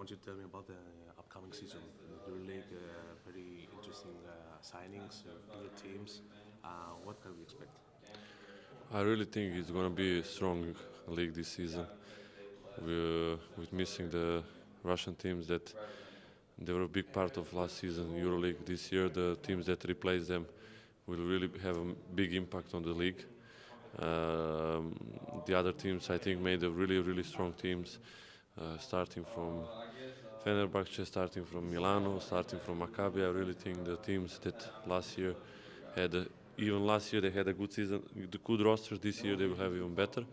want you to tell me about the upcoming season. The Euroleague, very interesting signings, bigger teams. What can we expect? I really think it's going to be a strong league this season. With missing the Russian teams that they were a big part of last season Euroleague. This year, the teams that replace them will really have a big impact on the league. The other teams, I think, made a really strong teams, starting from Fenerbahce, starting from Milano, starting from Maccabi. I really think the teams that last year had, even last year they had a good season, the good rosters. This year they will have even better,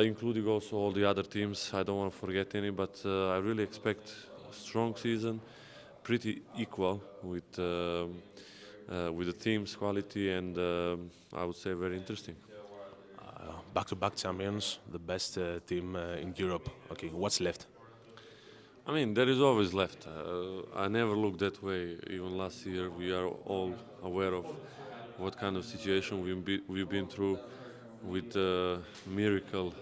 including also all the other teams. I don't want to forget any, but I really expect a strong season, pretty equal with the team's quality, and I would say very interesting. Back-to-back champions, the best team in Europe. Okay, what's left? I mean, there is always left. I never looked that way. Even last year, we are all aware of what kind of situation we've been through with miracle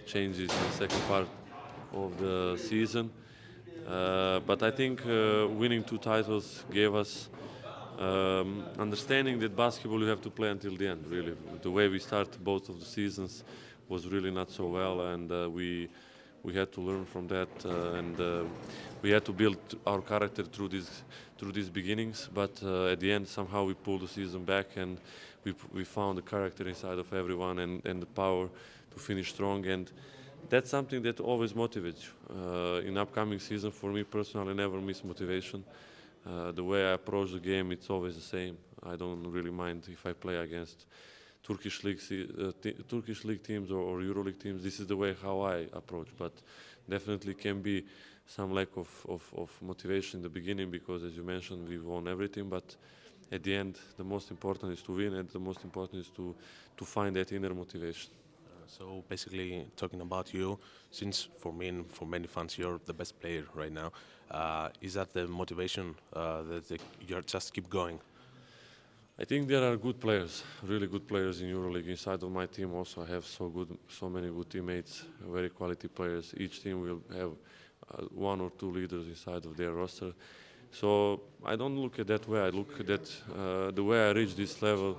changes in the second part of the season. But I think winning two titles gave us understanding that basketball you have to play until the end. Really, the way we started both of the seasons was really not so well, and we had to learn from that, and we had to build our character through these beginnings. But at the end, somehow we pulled the season back, and we found the character inside of everyone, and the power to finish strong. And that's something that always motivates you. In upcoming season, for me personally, I never miss motivation. The way I approach the game, it's always the same. I don't really mind if I play against Turkish league teams or Euroleague teams. This is the way how I approach. But definitely can be some lack of motivation in the beginning because, as you mentioned, we've won everything. But at the end, the most important is to win, and the most important is to find that inner motivation. So basically, talking about you, since for me and for many fans, you're the best player right now. Is that the motivation that you just keep going? I think there are good players, really good players in Euroleague. Inside of my team also I have so many good teammates, very quality players. Each team will have one or two leaders inside of their roster. So I don't look at that way. I look at that the way I reach this level.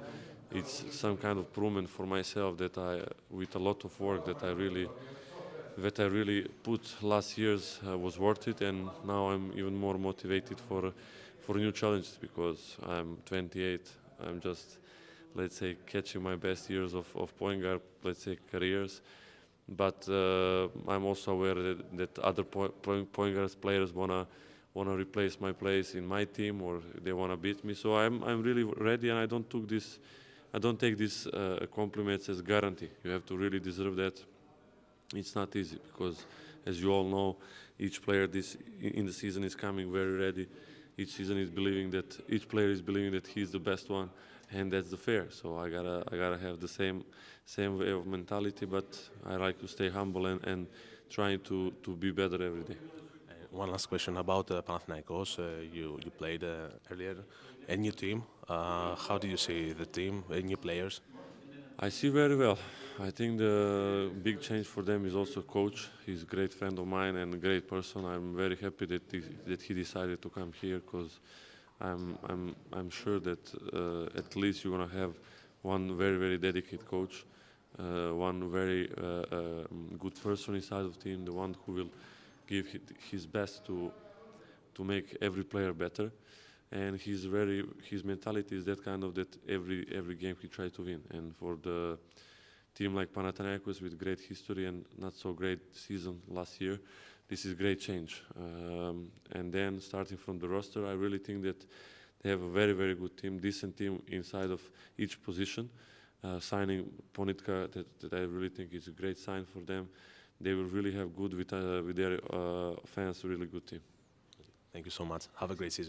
It's some kind of improvement for myself that with a lot of work that I really put last year's was worth it, and now I'm even more motivated for new challenges because I'm 28. I'm just, let's say, catching my best years of point guard, let's say, careers. But I'm also aware that other point guards players wanna replace my place in my team, or they wanna beat me. So I'm really ready, and I don't take these compliments as guarantee. You have to really deserve that. It's not easy because, as you all know, each player in the season is coming very ready. Each player is believing that he's the best one, and that's the fair. So I gotta have the same way of mentality, but I like to stay humble and trying to be better every day. One last question about Panathinaikos. You played earlier a new team. How do you see the team, new players? I see very well. I think the big change for them is also coach. He's a great friend of mine and a great person. I'm very happy that he decided to come here because I'm sure that at least you're gonna have one very dedicated coach, one very good person inside of the team, the one who will give his best to make every player better. And his mentality is that kind of that every game he tries to win. And for the team like Panathinaikos with great history and not so great season last year, this is great change. And then starting from the roster, I really think that they have a very good team, decent team inside of each position. Signing Ponitka, that I really think is a great sign for them. They will really have good with their fans, a really good team. Thank you so much. Have a great season.